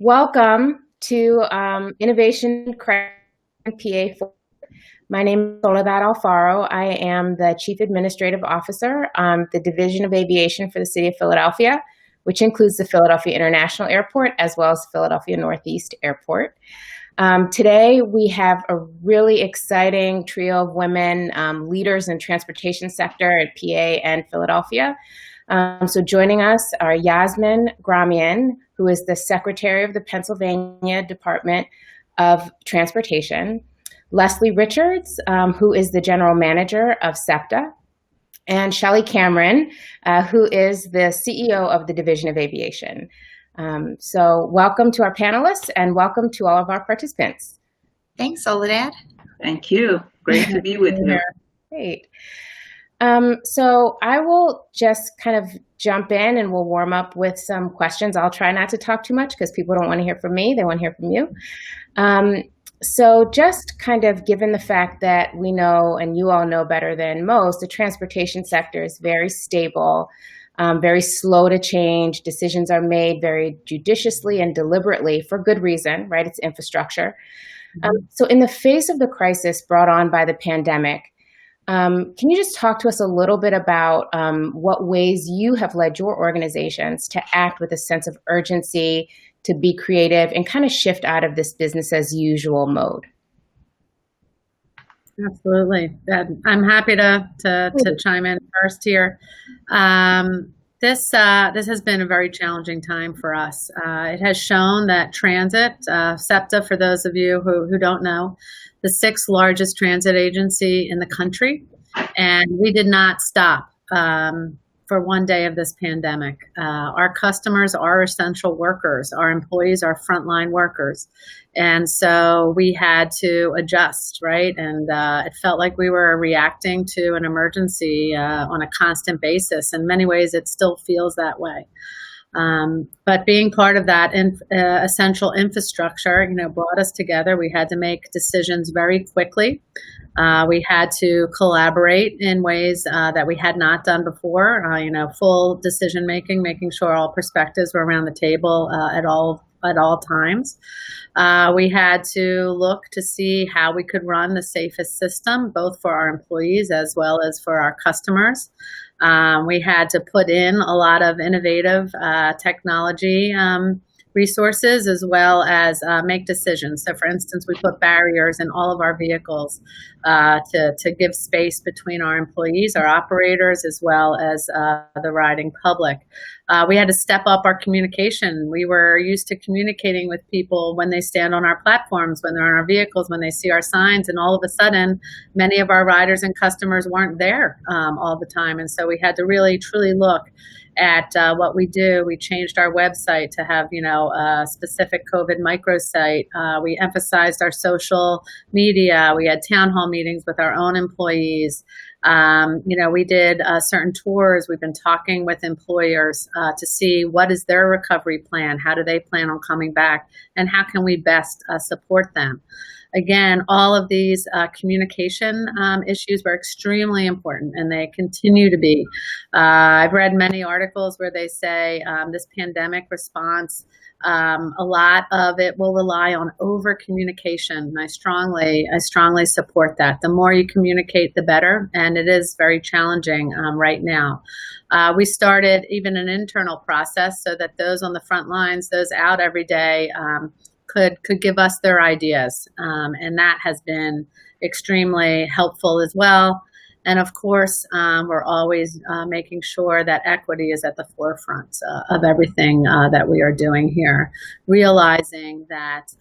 Welcome to Innovation Credit PA4. My name is Soledad Alfaro. I am the Chief Administrative Officer on the Division of Aviation for the City of Philadelphia, which includes the Philadelphia International Airport as well as Philadelphia Northeast Airport. Today, we have a really exciting trio of women leaders in transportation sector at PA and Philadelphia. So joining us are Yassmin Gramian, who is the Secretary of the Pennsylvania Department of Transportation, Leslie Richards, who is the General Manager of SEPTA, and Chellie Cameron, who is the CEO of the Division of Aviation. So welcome to our panelists and welcome to all of our participants. Thanks, Soledad. Thank you. Great to be with you. Great. So I will just kind of jump in and we'll warm up with some questions. I'll try not to talk too much because people don't want to hear from me. They want to hear from you. So just kind of given the fact that we know, and you all know better than most, the transportation sector is very stable, very slow to change. Decisions are made very judiciously and deliberately for good reason, right? It's infrastructure. So in the face of the crisis brought on by the pandemic, can you just talk to us a little bit about what ways you have led your organizations to act with a sense of urgency, to be creative, and kind of shift out of this business as usual mode? Absolutely. I'm happy to chime in first here. This has been a very challenging time for us. It has shown that transit, SEPTA, for those of you who don't know, the sixth largest transit agency in the country, and we did not stop for one day of this pandemic. Our customers are essential workers. Our employees are frontline workers. And so we had to adjust, right? And it felt like we were reacting to an emergency on a constant basis. In many ways, it still feels that way. But being part of that essential infrastructure, brought us together. We had to make decisions very quickly. We had to collaborate in ways that we had not done before. Full decision making, making sure all perspectives were around the table at all times. We had to look to see how we could run the safest system, both for our employees as well as for our customers. We had to put in a lot of innovative technology resources as well as make decisions. So for instance, we put barriers in all of our vehicles to give space between our employees, our operators, as well as the riding public. We had to step up our communication. We were used to communicating with people when they stand on our platforms, when they're in our vehicles, when they see our signs, and all of a sudden, many of our riders and customers weren't there all the time. And so we had to really, truly look at what we do. We changed our website to have, a specific COVID microsite. We emphasized our social media. We had town hall meetings with our own employees. We did certain tours. We've been talking with employers to see what is their recovery plan, how do they plan on coming back, and how can we best support them. Again, all of these communication issues were extremely important, and they continue to be. I've read many articles where they say this pandemic response, a lot of it will rely on over communication. And I strongly support that. The more you communicate, the better, and it is very challenging right now. We started even an internal process so that those on the front lines, those out every day, could give us their ideas, and that has been extremely helpful as well. And of course, we're always making sure that equity is at the forefront of everything that we are doing here, realizing that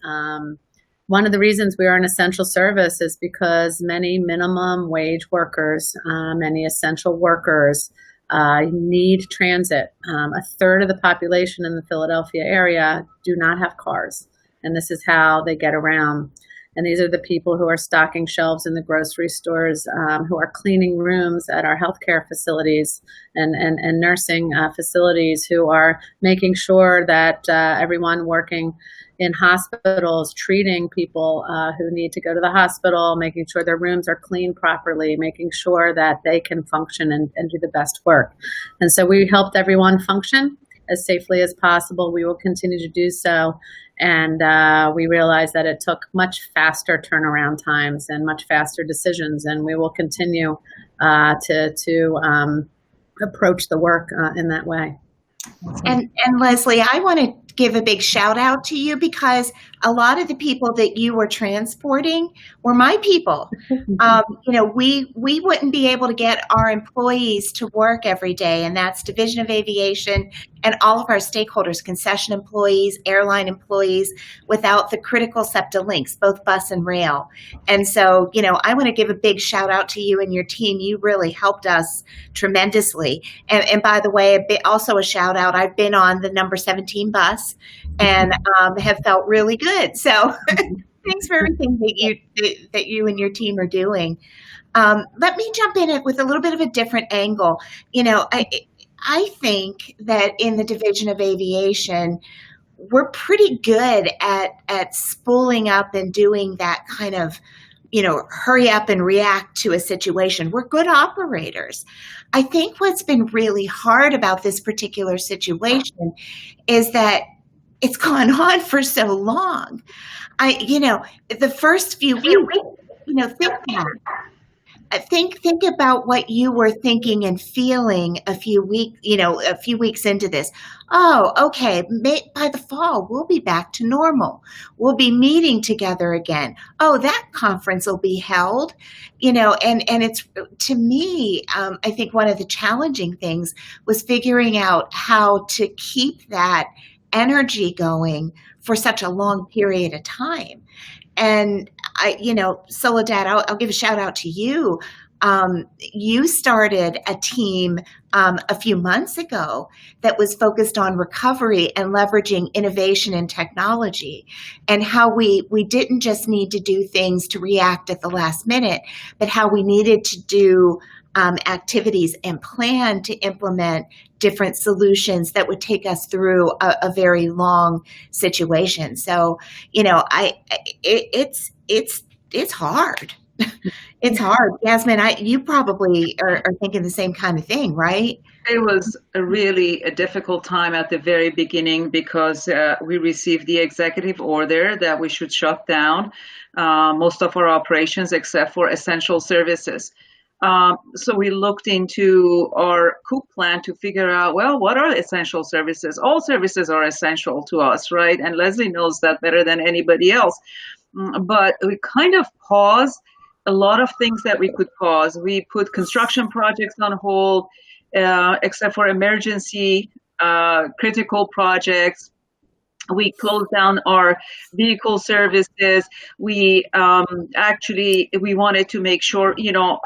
one of the reasons we are an essential service is because many minimum wage workers, many essential workers need transit. A third of the population in the Philadelphia area do not have cars. And this is how they get around. And these are the people who are stocking shelves in the grocery stores, who are cleaning rooms at our healthcare facilities and nursing facilities, who are making sure that everyone working in hospitals, treating people who need to go to the hospital, making sure their rooms are cleaned properly, making sure that they can function and do the best work. And so we helped everyone function as safely as possible. We will continue to do so. And we realize that it took much faster turnaround times and much faster decisions, and we will continue to approach the work in that way. And Leslie, I want to give a big shout out to you, because a lot of the people that you were transporting were my people. We wouldn't be able to get our employees to work every day, and that's Division of Aviation and all of our stakeholders, concession employees, airline employees, without the critical SEPTA links, both bus and rail. And so, I want to give a big shout out to you and your team. You really helped us tremendously. And by the way, also a shout out, I've been on the number 17 bus and have felt really good. So thanks for everything that you and your team are doing. Let me jump in it with a little bit of a different angle. I think that in the Division of Aviation, we're pretty good at spooling up and doing that kind of, hurry up and react to a situation. We're good operators. I think what's been really hard about this particular situation is that it's gone on for so long. The first few weeks, think about what you were thinking and feeling a few weeks into this. Oh, okay. By the fall, we'll be back to normal. We'll be meeting together again. Oh, that conference will be held, and it's, to me, I think one of the challenging things was figuring out how to keep that energy going for such a long period of time. And Soledad, I'll give a shout out to you. You started a team a few months ago that was focused on recovery and leveraging innovation and technology, and how we didn't just need to do things to react at the last minute, but how we needed to do activities and plan to implement different solutions that would take us through a very long situation. So, it's hard. It's hard. Yassmin, you probably are thinking the same kind of thing, right? It was a difficult time at the very beginning, because we received the executive order that we should shut down most of our operations except for essential services. So we looked into our COOP plan to figure out, well, what are essential services? All services are essential to us, right? And Leslie knows that better than anybody else. But we kind of paused a lot of things that we could pause. We put construction projects on hold, except for emergency critical projects. We closed down our vehicle services. We wanted to make sure,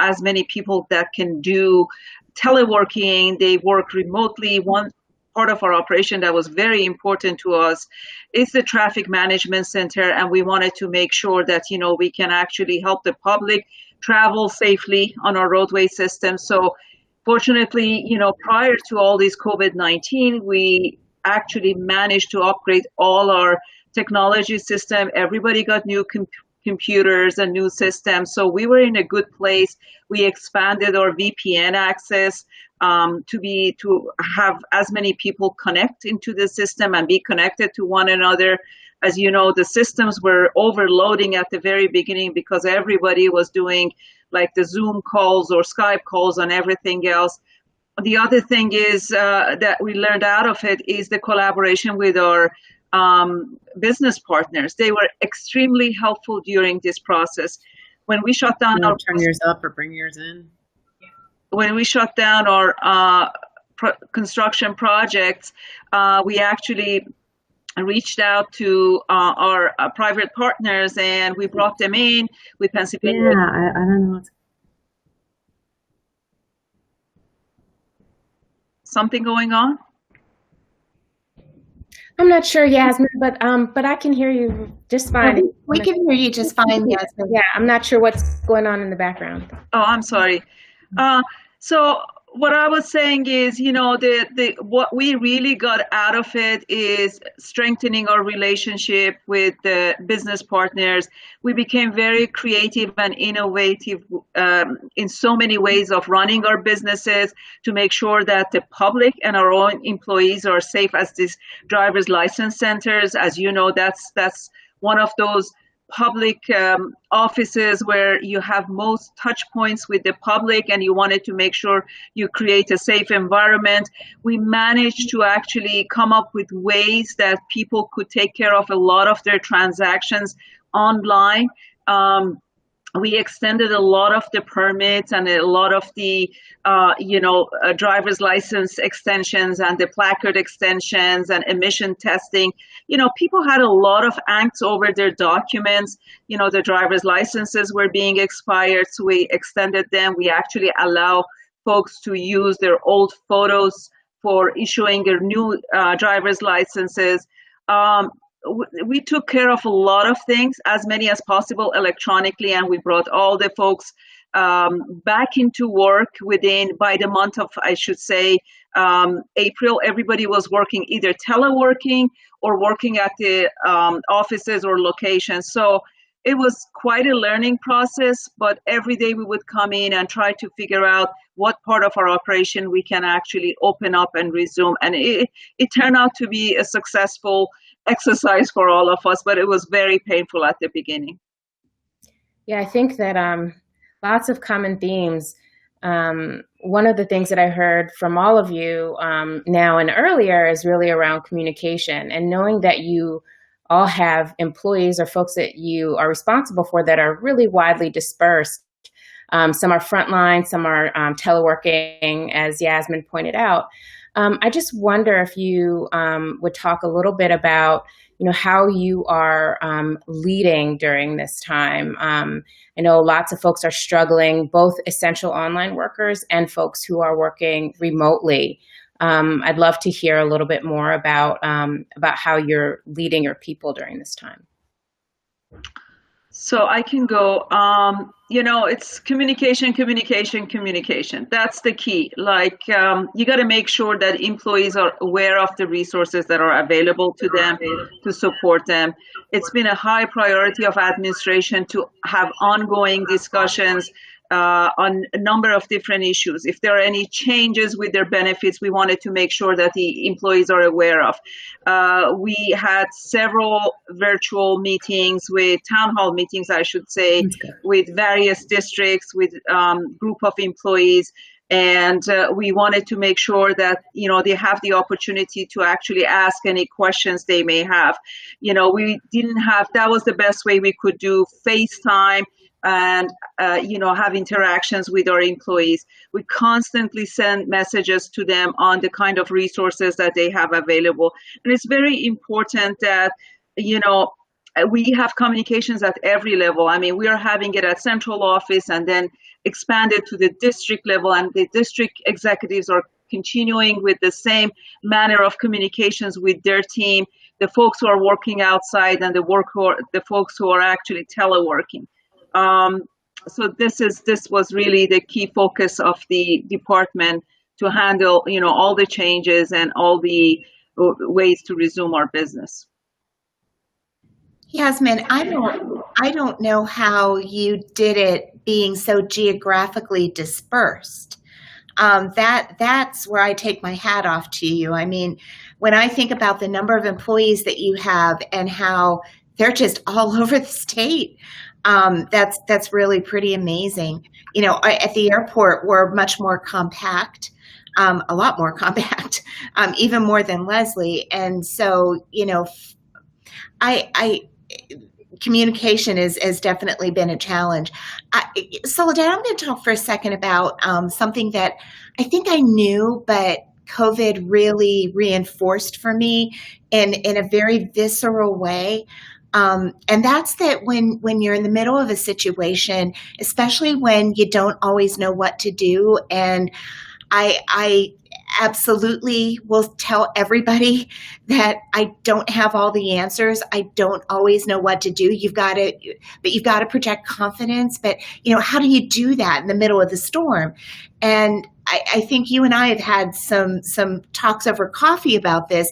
as many people that can do teleworking, they work remotely. One part of our operation that was very important to us is the traffic management center, and we wanted to make sure that, we can actually help the public travel safely on our roadway system. So fortunately, prior to all these COVID-19, we actually managed to upgrade all our technology system. Everybody got new computers and new systems. So we were in a good place. We expanded our VPN access to have as many people connect into the system and be connected to one another. As you know, the systems were overloading at the very beginning because everybody was doing like the Zoom calls or Skype calls and everything else. The other thing is that we learned out of it is the collaboration with our business partners. They were extremely helpful during this process. When we shut down our turn yours up or bring yours in. When we shut down our construction projects, we actually reached out to our private partners and we brought them in with Pennsylvania. Yeah, I don't know. Something going on? I'm not sure, Yassmin, but I can hear you just fine. We can hear you just fine, Yassmin. Yeah, I'm not sure what's going on in the background. Oh, I'm sorry. So what I was saying is, the what we really got out of it is strengthening our relationship with the business partners. We became very creative and innovative in so many ways of running our businesses to make sure that the public and our own employees are safe as these driver's license centers. As you know, that's one of those public offices where you have most touch points with the public, and you wanted to make sure you create a safe environment. We managed to actually come up with ways that people could take care of a lot of their transactions online. We extended a lot of the permits and a lot of the, driver's license extensions and the placard extensions and emission testing. People had a lot of angst over their documents. The driver's licenses were being expired, so we extended them. We actually allow folks to use their old photos for issuing their new driver's licenses. We took care of a lot of things, as many as possible electronically, and we brought all the folks back into work by the month of, I should say, April. Everybody was working either teleworking or working at the offices or locations. So it was quite a learning process, but every day we would come in and try to figure out what part of our operation we can actually open up and resume. And it turned out to be a successful exercise for all of us, but it was very painful at the beginning. Yeah, I think that lots of common themes. One of the things that I heard from all of you now and earlier is really around communication, and knowing that you all have employees or folks that you are responsible for that are really widely dispersed. Some are frontline, some are teleworking, as Yassmin pointed out. I just wonder if you would talk a little bit about, how you are leading during this time. I know lots of folks are struggling, both essential online workers and folks who are working remotely. I'd love to hear a little bit more about how you're leading your people during this time. So I can go, it's communication. That's the key. You got to make sure that employees are aware of the resources that are available to them to support them. It's been a high priority of administration to have ongoing discussions on a number of different issues. If there are any changes with their benefits, we wanted to make sure that the employees are aware of. We had several virtual meetings town hall meetings, I should say, with various districts, with group of employees. And we wanted to make sure that, they have the opportunity to actually ask any questions they may have. We didn't have, that was the best way we could do FaceTime and, have interactions with our employees. We constantly send messages to them on the kind of resources that they have available. And it's very important that, we have communications at every level. I mean, we are having it at central office and then expanded to the district level, and the district executives are continuing with the same manner of communications with their team, the folks who are working outside and the folks who are actually teleworking. So this was really the key focus of the department, to handle, all the changes and all the ways to resume our business. Yassmin, I don't know how you did it being so geographically dispersed. That's where I take my hat off to you. I mean, when I think about the number of employees that you have and how they're just all over the state, that's really pretty amazing. At the airport, we're much more compact, a lot more compact, even more than Leslie. And so, communication has definitely been a challenge. Soledad, I'm going to talk for a second about something that I think I knew, but COVID really reinforced for me in a very visceral way. And that's that when you're in the middle of a situation, especially when you don't always know what to do. And I absolutely will tell everybody that I don't have all the answers. I don't always know what to do. You've got to project confidence. But, how do you do that in the middle of the storm? And I think you and I have had some talks over coffee about this.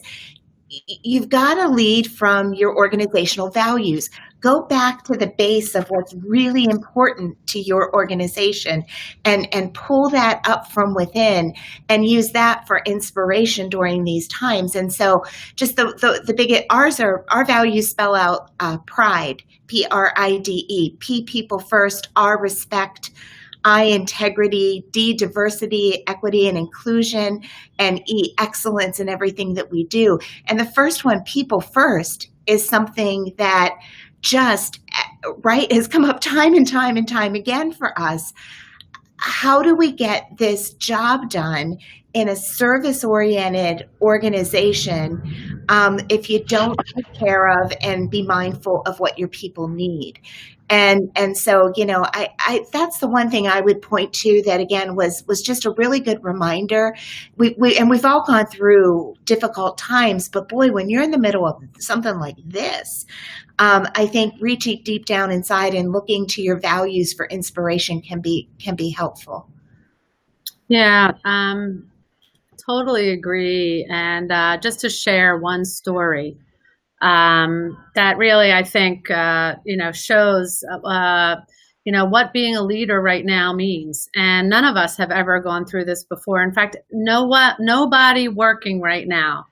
You've got to lead from your organizational values. Go back to the base of what's really important to your organization and pull that up from within and use that for inspiration during these times. And so just the big, our values spell out pride, PRIDE, P, people first, R, respect, I, integrity, D, diversity, equity, and inclusion, and E, excellence in everything that we do. And the first one, people first, is something that just, right, has come up time and time and time again for us. How do we get this job done in a service-oriented organization if you don't take care of and be mindful of what your people need? And so, I that's the one thing I would point to that, again, was just a really good reminder. We've all gone through difficult times, but boy, when you're in the middle of something like this, I think reaching deep down inside and looking to your values for inspiration can be helpful. Yeah, totally agree. And just to share one story that really, I think, shows, what being a leader right now means. And none of us have ever gone through this before. In fact, nobody working right now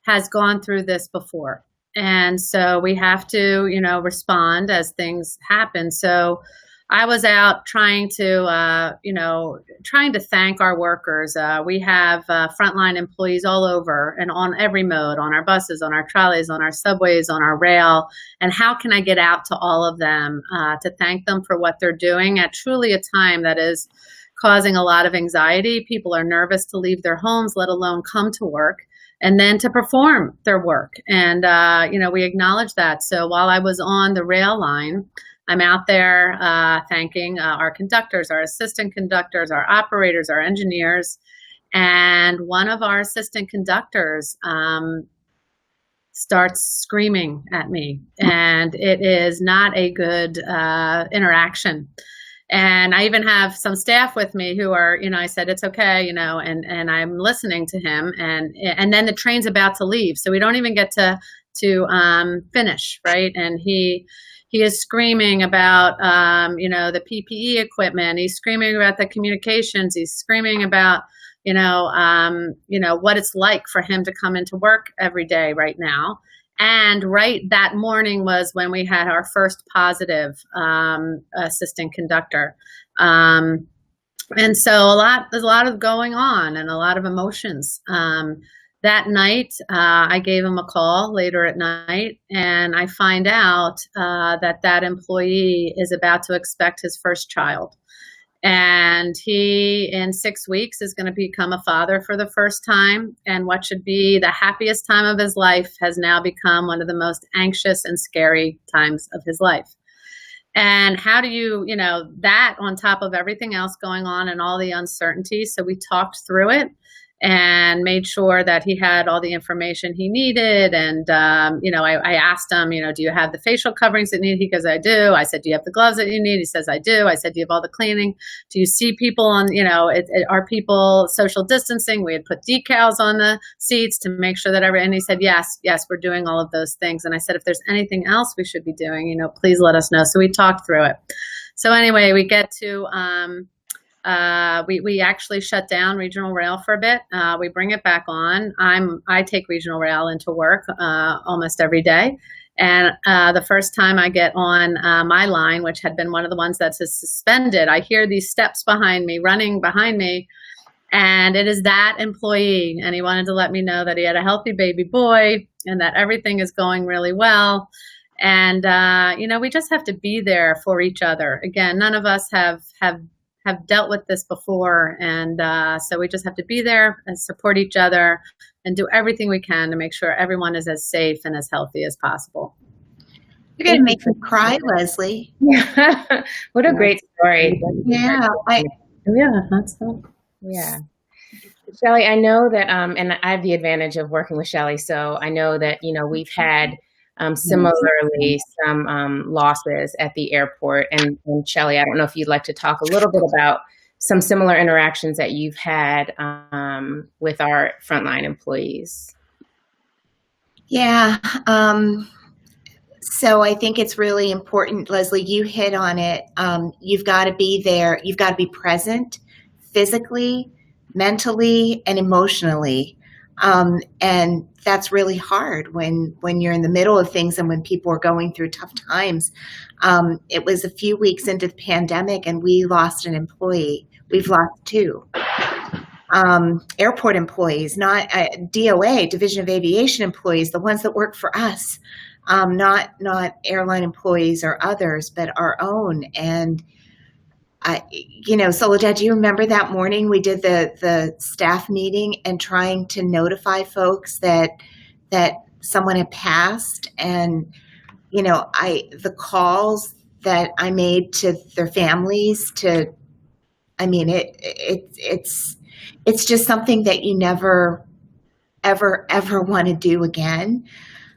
has gone through this before. And so we have to, respond as things happen. So I was out trying to thank our workers. We have frontline employees all over and on every mode, on our buses, on our trolleys, on our subways, on our rail. And how can I get out to all of them to thank them for what they're doing at truly a time that is causing a lot of anxiety? People are nervous to leave their homes, let alone come to work, and then to perform their work. And, we acknowledge that. So while I was on the rail line, I'm out there thanking our conductors, our assistant conductors, our operators, our engineers. And one of our assistant conductors starts screaming at me. And it is not a good interaction. And I even have some staff with me who are, I said, it's okay, and I'm listening to him. And then the train's about to leave. So we don't even get to finish, right? And he is screaming about, the PPE equipment. He's screaming about the communications. He's screaming about, what it's like for him to come into work every day right now. And right that morning was when we had our first positive assistant conductor. And so there's a lot of going on and a lot of emotions. That night, I gave him a call later at night, and I find out that employee is about to expect his first child. And he, in 6 weeks, is going to become a father for the first time. And what should be the happiest time of his life has now become one of the most anxious and scary times of his life. And how do you, that on top of everything else going on and all the uncertainty. So we talked through it and made sure that he had all the information he needed. And, I asked him, do you have the facial coverings that you need? He goes, I do. I said, do you have the gloves that you need? He says, I do. I said, do you have all the cleaning? Do you see people on, are people social distancing? We had put decals on the seats to make sure that and he said, yes, we're doing all of those things. And I said, if there's anything else we should be doing, please let us know. So we talked through it. So anyway, we get to, we actually shut down regional rail for a bit. We bring it back on. I take regional rail into work almost every day. And the first time I get on my line, which had been one of the ones that's suspended, I hear these steps behind me, running behind me. And it is that employee. And he wanted to let me know that he had a healthy baby boy and that everything is going really well. And, we just have to be there for each other. Again, none of us have dealt with this before. And so we just have to be there and support each other and do everything we can to make sure everyone is as safe and as healthy as possible. You're going to make me cry, Leslie. Yeah. What a great story. Yeah. Yeah. Chellie, I know that, and I have the advantage of working with Chellie, so I know that, we've had similarly some losses at the airport. And Chellie, I don't know if you'd like to talk a little bit about some similar interactions that you've had with our frontline employees. Yeah. So I think it's really important, Leslie, you hit on it. You've got to be there. You've got to be present physically, mentally, and emotionally. And that's really hard when you're in the middle of things and when people are going through tough times. It was a few weeks into the pandemic and we lost an employee. We've lost two. Airport employees, not DOA, Division of Aviation employees, the ones that work for us, not airline employees or others, but our own. And Soledad, do you remember that morning we did the staff meeting and trying to notify folks that someone had passed? And the calls that I made to their families it's just something that you never, ever, ever want to do again.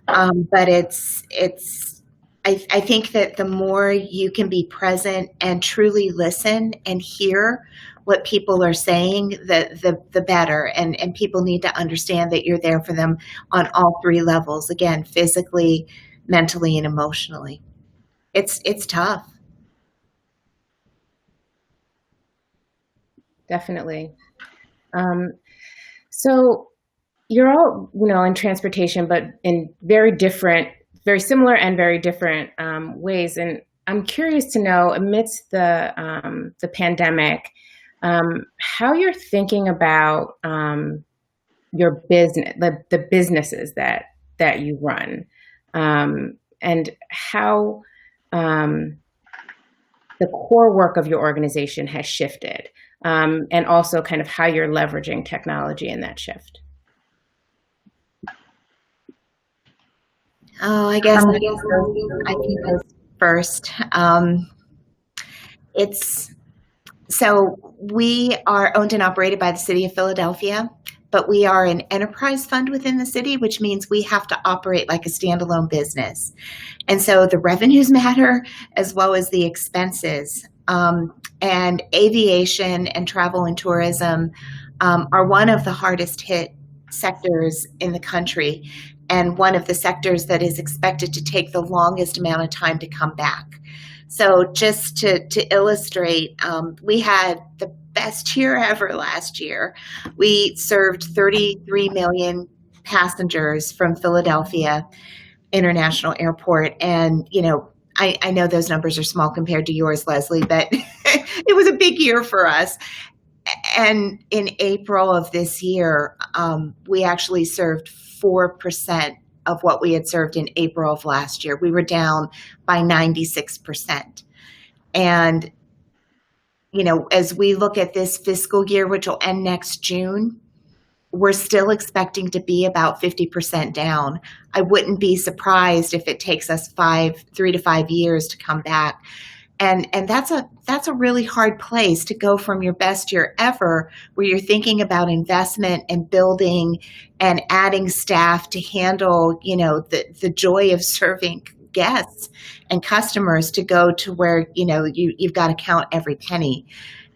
But I think that the more you can be present and truly listen and hear what people are saying, the better. And people need to understand that you're there for them on all three levels. Again, physically, mentally, and emotionally. It's tough. Definitely. So you're all, in transportation, but in very similar and very different ways. And I'm curious to know, amidst the pandemic, how you're thinking about your business, the businesses that you run, and how the core work of your organization has shifted. And also kind of how you're leveraging technology in that shift. Oh, I guess I can go first. So we are owned and operated by the City of Philadelphia, but we are an enterprise fund within the city, which means we have to operate like a standalone business. And so the revenues matter as well as the expenses. And aviation and travel and tourism are one of the hardest hit sectors in the country, and one of the sectors that is expected to take the longest amount of time to come back. So just to illustrate, we had the best year ever last year. We served 33 million passengers from Philadelphia International Airport, and I know those numbers are small compared to yours, Leslie, but it was a big year for us. And in April of this year, we actually served 4% of what we had served in April of last year. We were down by 96%. And, as we look at this fiscal year, which will end next June, we're still expecting to be about 50% down. I wouldn't be surprised if it takes us 3 to 5 years to come back. And that's a really hard place to go from your best year ever, where you're thinking about investment and building and adding staff to handle, the joy of serving guests and customers, to go to where, you've got to count every penny.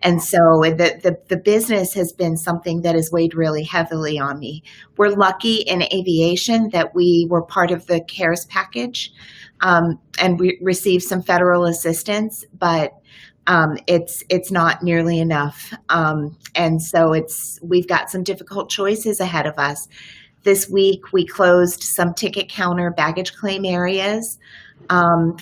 And so the business has been something that has weighed really heavily on me. We're lucky in aviation that we were part of the CARES package, and we received some federal assistance, but it's not nearly enough. And so we've got some difficult choices ahead of us. This week we closed some ticket counter baggage claim areas from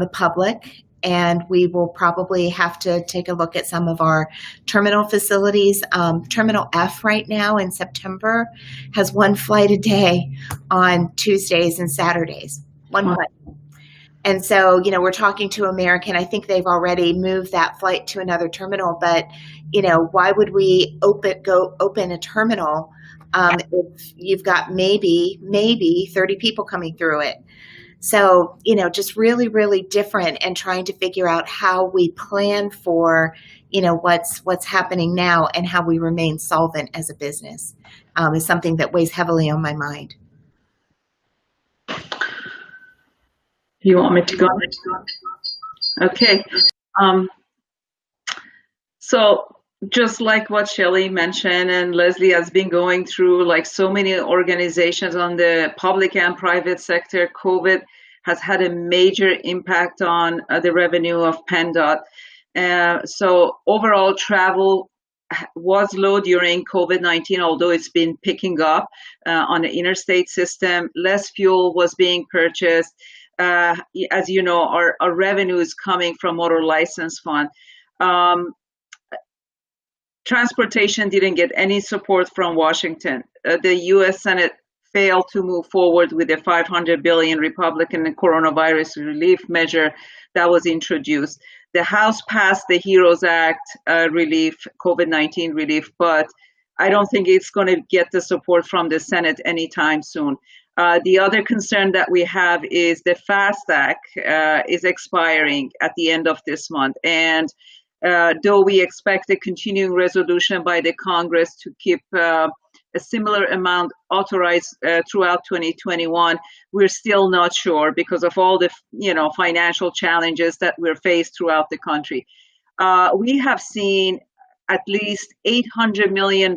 the public. And we will probably have to take a look at some of our terminal facilities. Terminal F right now in September has one flight a day on Tuesdays and Saturdays. One flight. And so, we're talking to American. I think they've already moved that flight to another terminal. But, why would we open a terminal if you've got maybe 30 people coming through it? So, just really, really different, and trying to figure out how we plan for, what's happening now and how we remain solvent as a business is something that weighs heavily on my mind. You want me to go? Okay. So just like what Chellie mentioned and Leslie has been going through, like so many organizations on the public and private sector, COVID has had a major impact on the revenue of PennDOT. So overall travel was low during COVID-19, although it's been picking up on the interstate system. Less fuel was being purchased. As you know, our revenue is coming from motor license fund. Transportation didn't get any support from Washington. The U.S. Senate failed to move forward with the $500 billion Republican coronavirus relief measure that was introduced. The House passed the HEROES Act relief, COVID-19 relief, but I don't think it's going to get the support from the Senate anytime soon. The other concern that we have is the FAST Act is expiring at the end of this month. And though we expect a continuing resolution by the Congress to keep a similar amount authorized throughout 2021, we're still not sure because of all the financial challenges that we're faced throughout the country. We have seen at least $800 million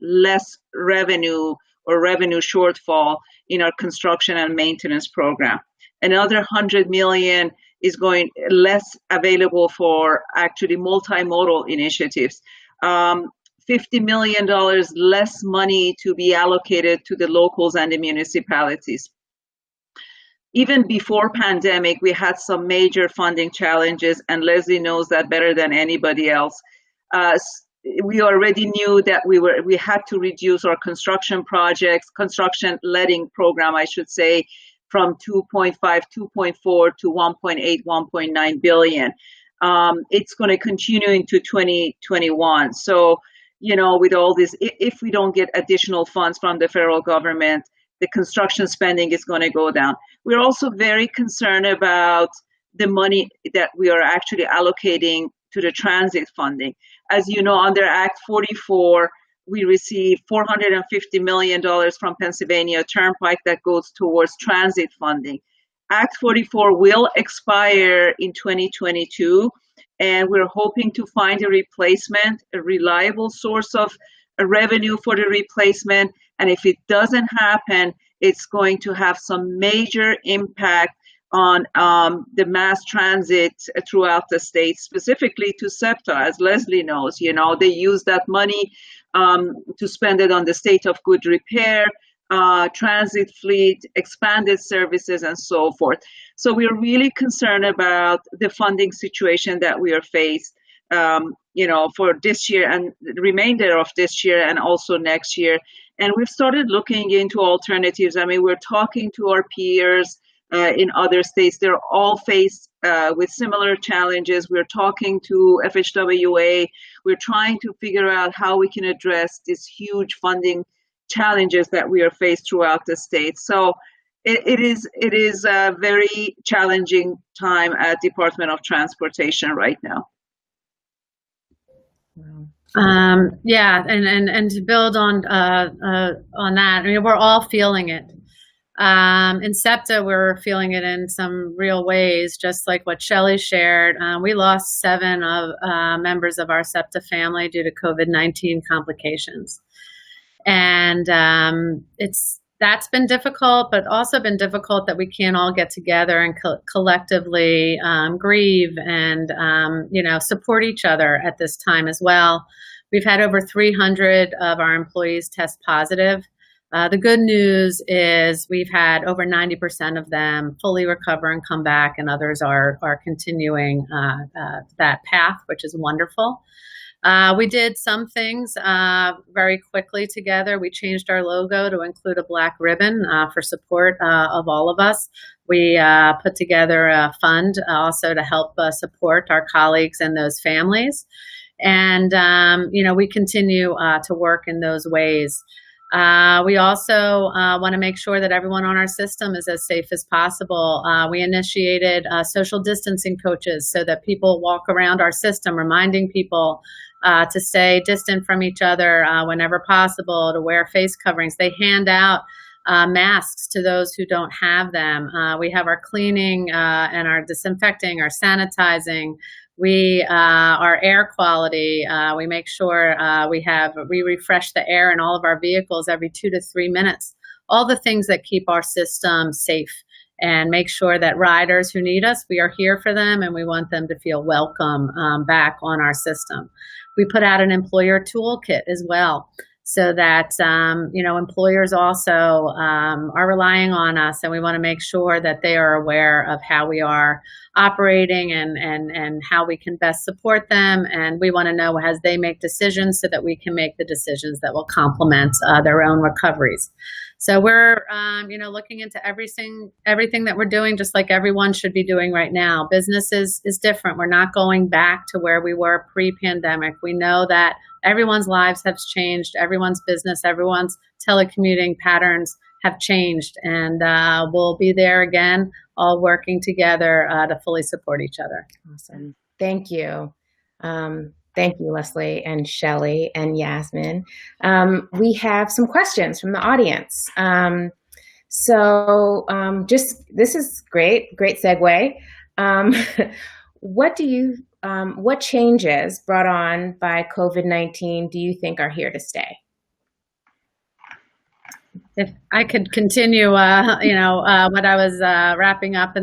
less revenue or revenue shortfall in our construction and maintenance program. Another 100 million is going less available for actually multimodal initiatives. $50 million less money to be allocated to the locals and the municipalities. Even before pandemic, we had some major funding challenges, and Leslie knows that better than anybody else. We already knew that we had to reduce our construction letting program, I should say, from 2.5, 2.4 to 1.8, 1.9 billion. It's going to continue into 2021. So, with all this, if we don't get additional funds from the federal government, the construction spending is going to go down. We're also very concerned about the money that we are actually allocating to the transit funding. As you know, under Act 44, we receive $450 million from Pennsylvania Turnpike that goes towards transit funding. Act 44 will expire in 2022, and we're hoping to find a replacement, a reliable source of revenue for the replacement. And if it doesn't happen, it's going to have some major impact on the mass transit throughout the state, specifically to SEPTA. As Leslie knows, they use that money to spend it on the state of good repair, transit fleet, expanded services, and so forth. So we're really concerned about the funding situation that we are faced, for this year and the remainder of this year and also next year. And we've started looking into alternatives. I mean, we're talking to our peers in other states. They're all faced with similar challenges. We're talking to FHWA. We're trying to figure out how we can address these huge funding challenges that we are faced throughout the state. So it is a very challenging time at Department of Transportation right now. Yeah, and to build on that, I mean, we're all feeling it. In SEPTA, we're feeling it in some real ways, just like what Chellie shared. We lost 7 members of our SEPTA family due to COVID-19 complications. And that's been difficult, but also been difficult that we can't all get together and collectively grieve and support each other at this time as well. We've had over 300 of our employees test positive. The good news is we've had over 90% of them fully recover and come back, and others are continuing that path, which is wonderful. We did some things very quickly together. We changed our logo to include a black ribbon for support of all of us. We put together a fund also to help support our colleagues and those families. And, we continue to work in those ways. We also want to make sure that everyone on our system is as safe as possible. We initiated social distancing coaches so that people walk around our system, reminding people to stay distant from each other whenever possible, to wear face coverings. They hand out masks to those who don't have them. We have our cleaning and our disinfecting, our sanitizing. Our air quality, we make sure we refresh the air in all of our vehicles every 2 to 3 minutes. All the things that keep our system safe and make sure that riders who need us, we are here for them and we want them to feel welcome back on our system. We put out an employer toolkit as well, so that employers also are relying on us, and we want to make sure that they are aware of how we are operating and how we can best support them. And we want to know as they make decisions so that we can make the decisions that will complement their own recoveries. So we're looking into everything that we're doing, just like everyone should be doing right now. Business is different. We're not going back to where we were pre-pandemic. We know that everyone's lives have changed. Everyone's business, everyone's telecommuting patterns have changed, and we'll be there again, all working together to fully support each other. Awesome. Thank you. Thank you, Leslie and Chellie and Yassmin. We have some questions from the audience. This is great segue. What changes brought on by COVID-19 do you think are here to stay? If I could continue, what I was wrapping up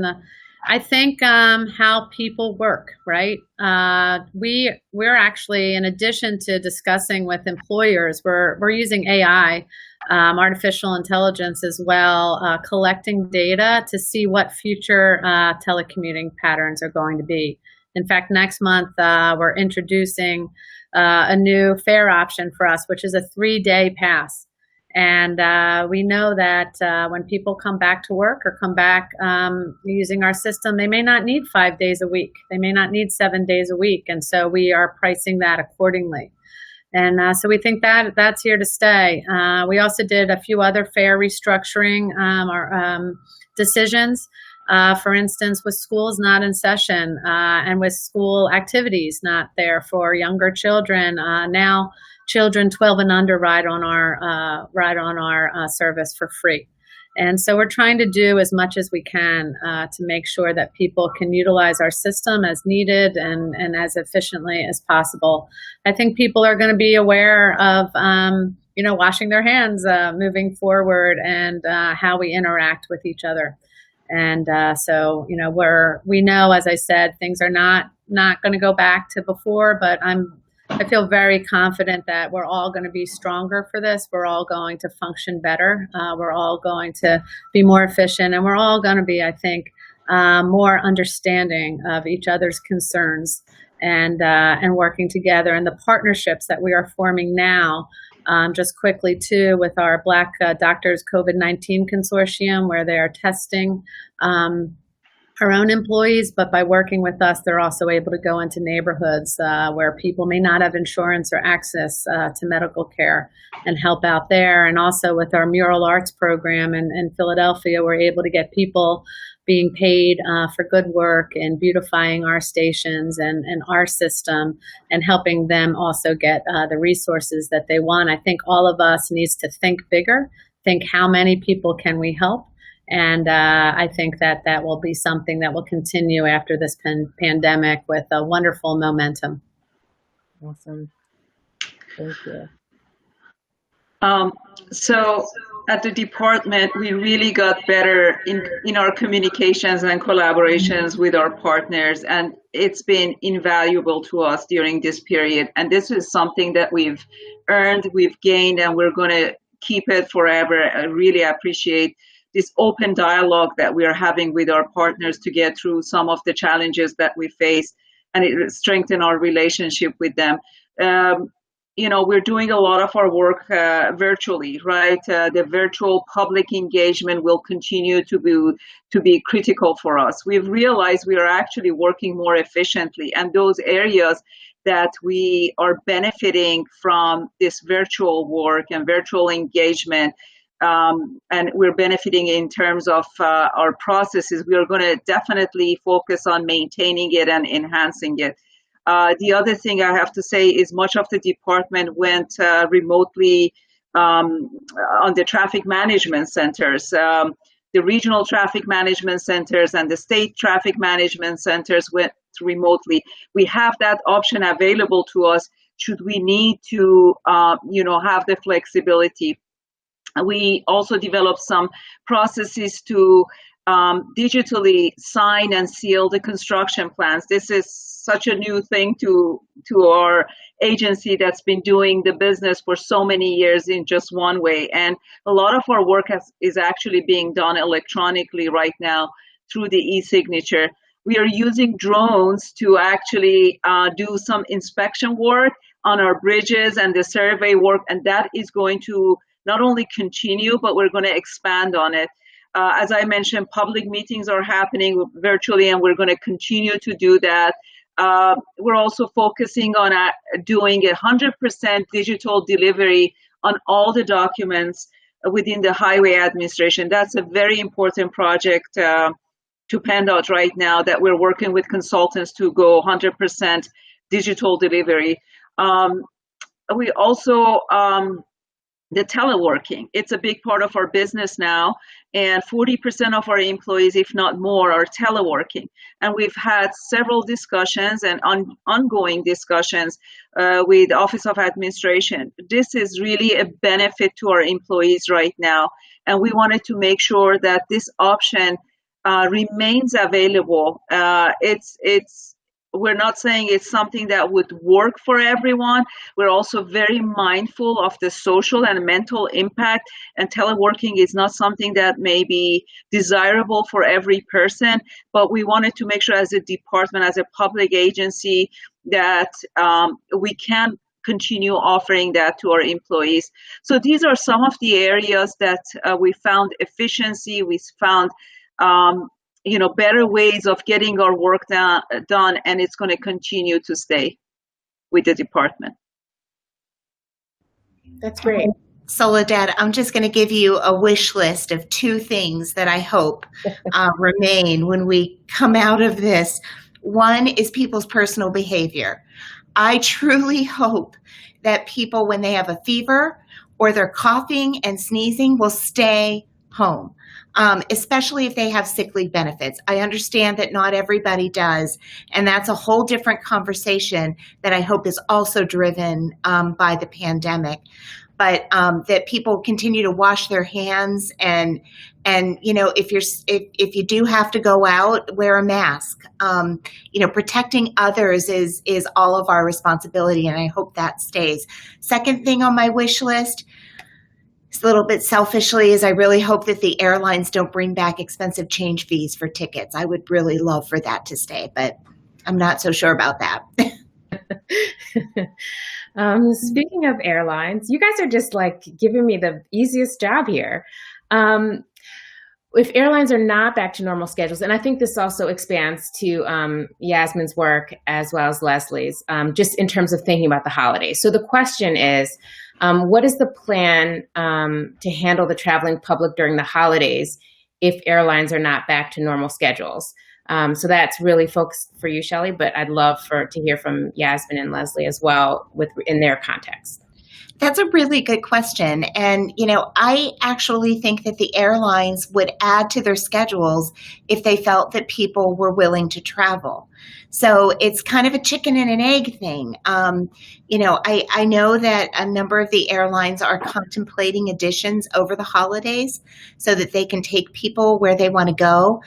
I think how people work, right? We're actually, in addition to discussing with employers, we're using AI, artificial intelligence as well, collecting data to see what future telecommuting patterns are going to be. In fact, next month we're introducing a new fare option for us, which is a 3-day pass. And we know that when people come back to work or come back using our system, they may not need 5 days a week. They may not need 7 days a week. And so we are pricing that accordingly. And so we think that that's here to stay. We also did a few other fare restructuring decisions. For instance, with schools not in session and with school activities not there for younger children, now children 12 and under ride on our service for free. And so we're trying to do as much as we can to make sure that people can utilize our system as needed and as efficiently as possible. I think people are going to be aware of washing their hands moving forward and how we interact with each other. And so we know, as I said, things are not going to go back to before, but I feel very confident that we're all going to be stronger for this. We're all going to function better. We're all going to be more efficient, and we're all going to be, I think, more understanding of each other's concerns and working together. And the partnerships that we are forming now, just quickly too, with our Black Doctors COVID-19 Consortium, where they are testing our own employees, but by working with us, they're also able to go into neighborhoods where people may not have insurance or access to medical care and help out there. And also with our mural arts program in Philadelphia, we're able to get people being paid for good work and beautifying our stations and our system and helping them also get the resources that they want. I think all of us needs to think bigger, think how many people can we help. And I think that will be something that will continue after this pandemic with a wonderful momentum. Awesome. Thank you. So at the department, we really got better in our communications and collaborations with our partners, and it's been invaluable to us during this period. And this is something that we've earned, we've gained, and we're going to keep it forever. I really appreciate this open dialogue that we are having with our partners to get through some of the challenges that we face, and it strengthens our relationship with them. We're doing a lot of our work virtually, right? The virtual public engagement will continue to be critical for us. We've realized we are actually working more efficiently, and those areas that we are benefiting from this virtual work and virtual engagement, and we're benefiting in terms of our processes, we are going to definitely focus on maintaining it and enhancing it. The other thing I have to say is much of the department went remotely on the traffic management centers. The regional traffic management centers and the state traffic management centers went remotely. We have that option available to us should we need to, have the flexibility. We also developed some processes to digitally sign and seal the construction plans. This is such a new thing to our agency that's been doing the business for so many years in just one way. And a lot of our work is actually being done electronically right now through the e-signature. We are using drones to actually do some inspection work on our bridges and the survey work, and that is going to not only continue, but we're going to expand on it. As I mentioned, public meetings are happening virtually, and we're going to continue to do that. We're also focusing on doing 100% digital delivery on all the documents within the highway administration. That's a very important project to PennDOT right now, that we're working with consultants to go 100% digital delivery. We also, the teleworking, it's a big part of our business now, and 40% of our employees, if not more, are teleworking. And we've had several discussions and ongoing discussions with the Office of Administration. This is really a benefit to our employees right now, and we wanted to make sure that this option remains available. We're not saying it's something that would work for everyone. We're also very mindful of the social and mental impact, and teleworking is not something that may be desirable for every person, but we wanted to make sure as a department, as a public agency, that we can continue offering that to our employees. So these are some of the areas that we found efficiency, we found better ways of getting our work done, and it's going to continue to stay with the department. That's great. Soledad, I'm just going to give you a wish list of 2 things that I hope remain when we come out of this. One is people's personal behavior. I truly hope that people, when they have a fever or they're coughing and sneezing, will stay home. Especially if they have sick leave benefits. I understand that not everybody does, and that's a whole different conversation that I hope is also driven by the pandemic. But that people continue to wash their hands, and if you do have to go out, wear a mask. Protecting others is all of our responsibility, and I hope that stays. Second thing on my wish list, a little bit selfishly, is I really hope that the airlines don't bring back expensive change fees for tickets. I would really love for that to stay, but I'm not so sure about that. Speaking of airlines, you guys are just like giving me the easiest job here. If airlines are not back to normal schedules, and I think this also expands to Yassmin's work as well as Leslie's, just in terms of thinking about the holidays. So the question is, what is the plan to handle the traveling public during the holidays if airlines are not back to normal schedules? So that's really focused for you, Chellie, but I'd love to hear from Yassmin and Leslie as well in their context. That's a really good question. And, I actually think that the airlines would add to their schedules if they felt that people were willing to travel. So it's kind of a chicken and an egg thing. I know that a number of the airlines are contemplating additions over the holidays so that they can take people where they want to go.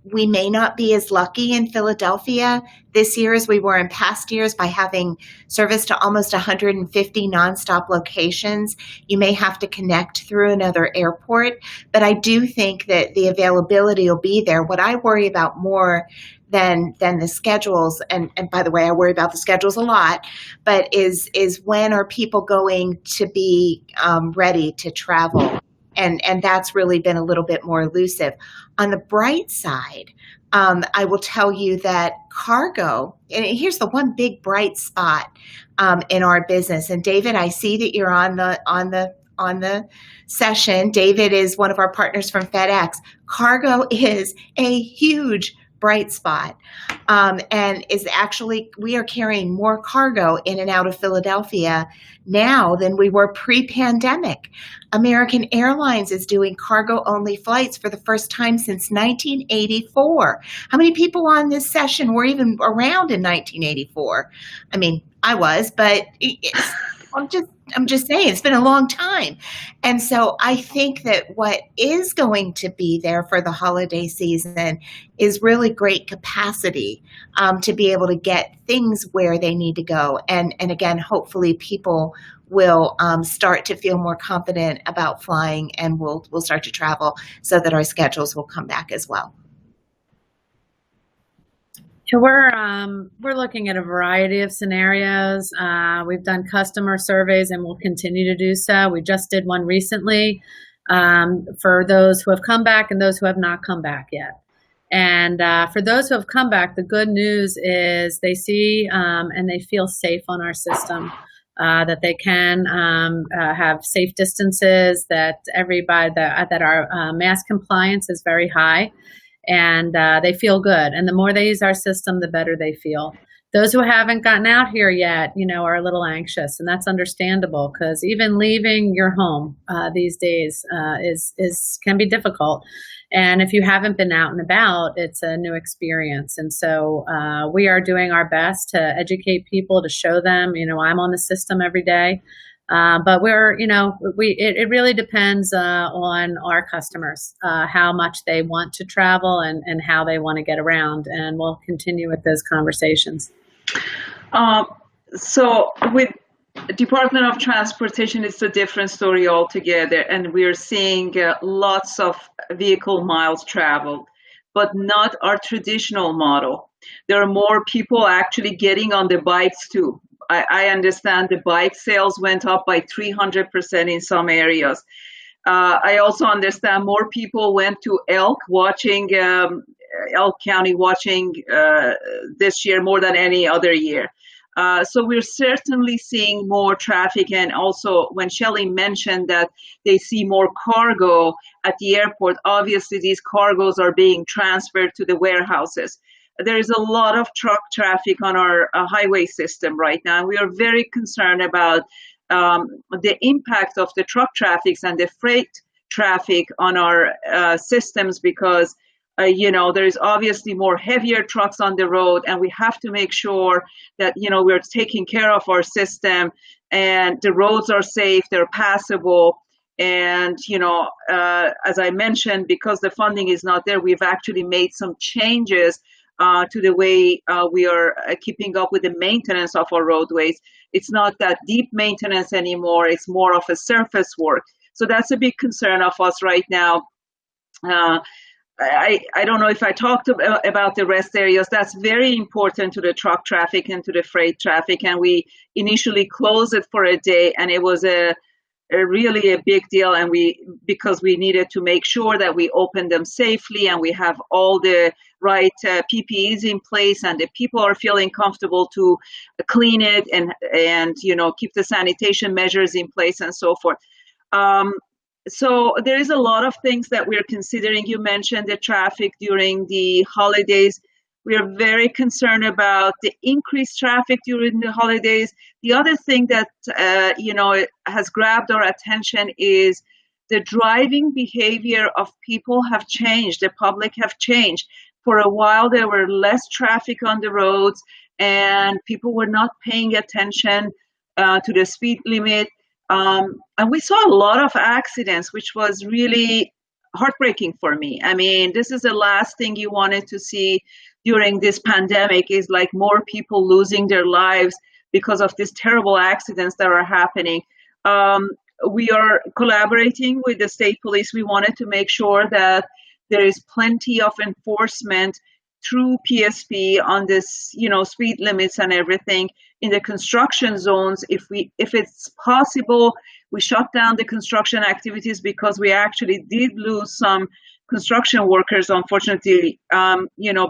We may not be as lucky in Philadelphia this year as we were in past years by having service to almost 150 nonstop locations. You may have to connect through another airport, but I do think that the availability will be there. What I worry about more than the schedules, and by the way, I worry about the schedules a lot, but is when are people going to be ready to travel? And that's really been a little bit more elusive. On the bright side, I will tell you that cargo, and here's the one big bright spot in our business. And David, I see that you're on the session. David is one of our partners from FedEx. Cargo is a huge bright spot, and is actually, we are carrying more cargo in and out of Philadelphia now than we were pre-pandemic. American Airlines is doing cargo-only flights for the first time since 1984. How many people on this session were even around in 1984? I mean, I was, but I'm just saying, it's been a long time. And so I think that what is going to be there for the holiday season is really great capacity to be able to get things where they need to go. And again, hopefully people will start to feel more confident about flying, and we'll start to travel so that our schedules will come back as well. We're looking at a variety of scenarios. We've done customer surveys and we'll continue to do so. We just did one recently for those who have come back and those who have not come back yet. And for those who have come back, the good news is they see and they feel safe on our system, that they can have safe distances, that everybody, that our mask compliance is very high. And they feel good. And the more they use our system, the better they feel. Those who haven't gotten out here yet, are a little anxious, and that's understandable, because even leaving your home these days can be difficult. And if you haven't been out and about, it's a new experience. And so we are doing our best to educate people, to show them, I'm on the system every day. But it really depends on our customers, how much they want to travel and how they want to get around. And we'll continue with those conversations. So with Department of Transportation, it's a different story altogether. And we're seeing lots of vehicle miles traveled, but not our traditional model. There are more people actually getting on the bikes too. I understand the bike sales went up by 300% in some areas. I also understand more people went to Elk County watching this year more than any other year. So we're certainly seeing more traffic. And also when Chellie mentioned that they see more cargo at the airport, obviously these cargoes are being transferred to the warehouses. There is a lot of truck traffic on our highway system right now. We are very concerned about the impact of the truck traffic and the freight traffic on our systems, because there is obviously more heavier trucks on the road, and we have to make sure that we're taking care of our system and the roads are safe, they're passable. And as I mentioned, because the funding is not there, we've actually made some changes to the way we are keeping up with the maintenance of our roadways. It's not that deep maintenance anymore. It's more of a surface work. So that's a big concern of us right now. I don't know if I talked about the rest areas. That's very important to the truck traffic and to the freight traffic. And we initially closed it for a day, and it was really a big deal, and because we needed to make sure that we open them safely and we have all the right PPEs in place, and the people are feeling comfortable to clean it and keep the sanitation measures in place and so forth. So there is a lot of things that we're considering. You mentioned the traffic during the holidays. We are very concerned about the increased traffic during the holidays. The other thing that has grabbed our attention is the driving behavior of people have changed. The public have changed. For a while, there were less traffic on the roads, and people were not paying attention to the speed limit. And we saw a lot of accidents, which was really heartbreaking for me. I mean, this is the last thing you wanted to see during this pandemic, is like more people losing their lives because of these terrible accidents that are happening. We are collaborating with the state police. We wanted to make sure that there is plenty of enforcement through PSP on this, speed limits and everything in the construction zones. If it's possible, we shut down the construction activities, because we actually did lose some construction workers, unfortunately,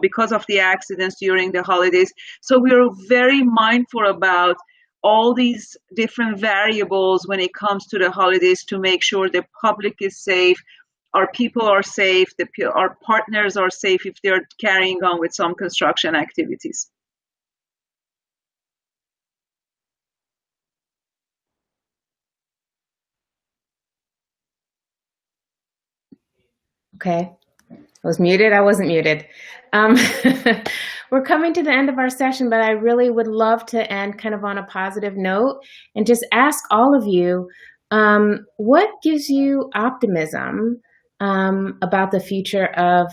because of the accidents during the holidays. So we are very mindful about all these different variables when it comes to the holidays, to make sure the public is safe. our people are safe, our partners are safe if they're carrying on with some construction activities. Okay. I was muted. I wasn't muted. We're coming to the end of our session, but I really would love to end kind of on a positive note and just ask all of you, what gives you optimism about the future of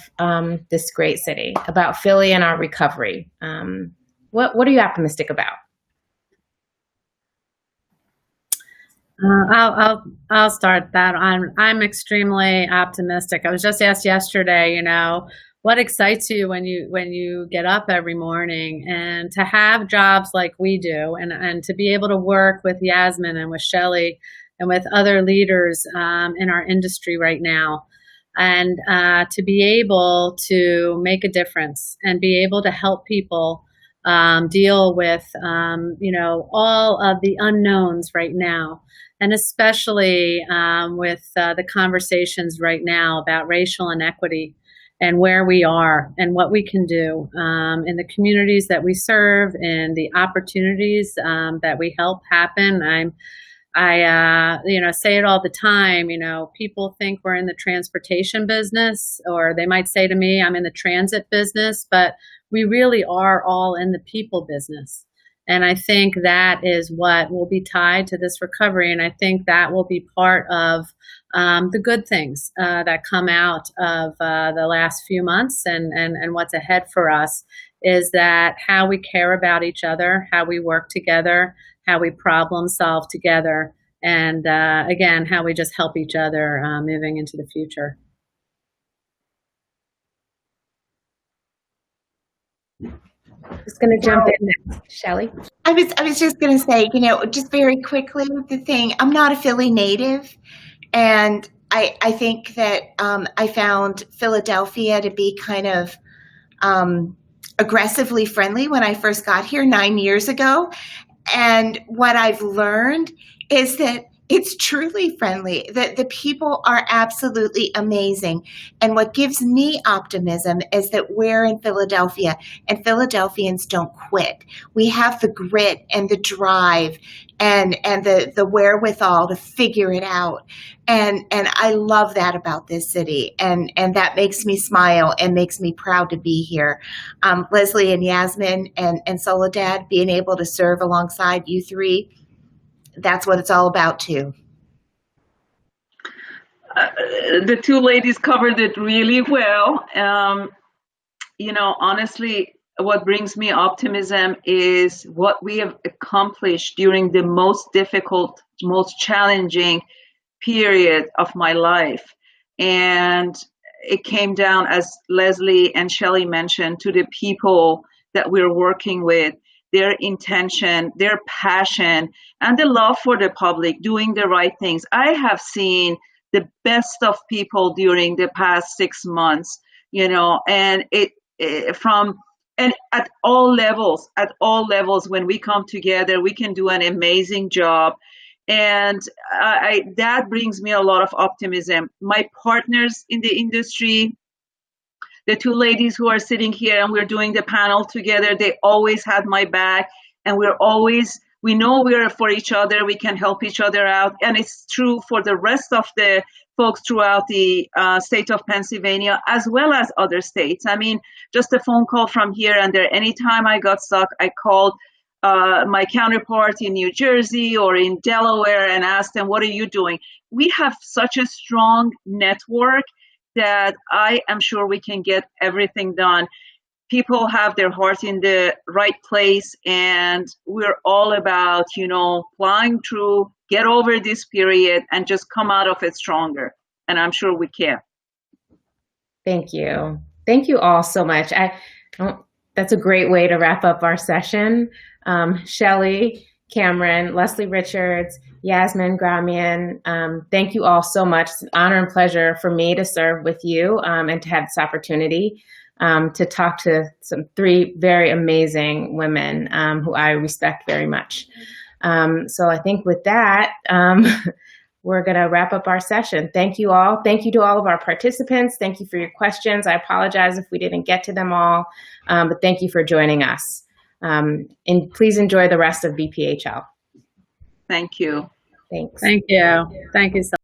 this great city, about Philly and our recovery? What are you optimistic about? I'll start that. I'm extremely optimistic. I was just asked yesterday, you know, what excites you when you get up every morning, and to have jobs like we do, and to be able to work with Yassmin and with Chellie and with other leaders in our industry right now, and to be able to make a difference and be able to help people deal with you know, all of the unknowns right now. And especially with the conversations right now about racial inequity and where we are and what we can do in the communities that we serve and the opportunities that we help happen. I you know, say it all the time. You know, people think we're in the transportation business, or they might say to me, I'm in the transit business, but we really are all in the people business. And I think that is what will be tied to this recovery. And I think that will be part of the good things that come out of the last few months and what's ahead for us, is that how we care about each other, how we work together, how we problem solve together, and again, how we just help each other moving into the future. Just going to jump in next, Chellie. I was just going to say, you know, just very quickly, the thing, I'm not a Philly native, and I think that I found Philadelphia to be kind of aggressively friendly when I first got here 9 years ago. And what I've learned is that it's truly friendly, that the people are absolutely amazing. And what gives me optimism is that we're in Philadelphia, and Philadelphians don't quit. We have the grit and the drive and the wherewithal to figure it out. And I love that about this city. And that makes me smile and makes me proud to be here. Leslie and Yassmin and Soledad, being able to serve alongside you three, that's what it's all about too. The two ladies covered it really well. You know, honestly, what brings me optimism is what we have accomplished during the most difficult, most challenging period of my life. And it came down, as Leslie and Chellie mentioned, to the people that we're working with, their intention, their passion, and the love for the public, doing the right things. I have seen the best of people during the past 6 months, you know, and and at all levels, when we come together, we can do an amazing job. And that brings me a lot of optimism. My partners in the industry, the two ladies who are sitting here and we're doing the panel together, they always had my back, and we know we're for each other, we can help each other out. And it's true for the rest of the folks throughout the state of Pennsylvania, as well as other states. I mean, just a phone call from here and there. Anytime I got stuck, I called my counterpart in New Jersey or in Delaware and asked them, what are you doing? We have such a strong network that I am sure we can get everything done. People have their heart in the right place, and we're all about, you know, flying through, get over this period, and just come out of it stronger. And I'm sure we can. Thank you. Thank you all so much. That's a great way to wrap up our session. Chellie Cameron, Leslie Richards, Yassmin Gramian, thank you all so much. It's an honor and pleasure for me to serve with you and to have this opportunity to talk to three very amazing women who I respect very much. So I think with that, we're going to wrap up our session. Thank you all. Thank you to all of our participants. Thank you for your questions. I apologize if we didn't get to them all, but thank you for joining us. And please enjoy the rest of BPHL. Thank you. Thanks. Thank you. Thank you so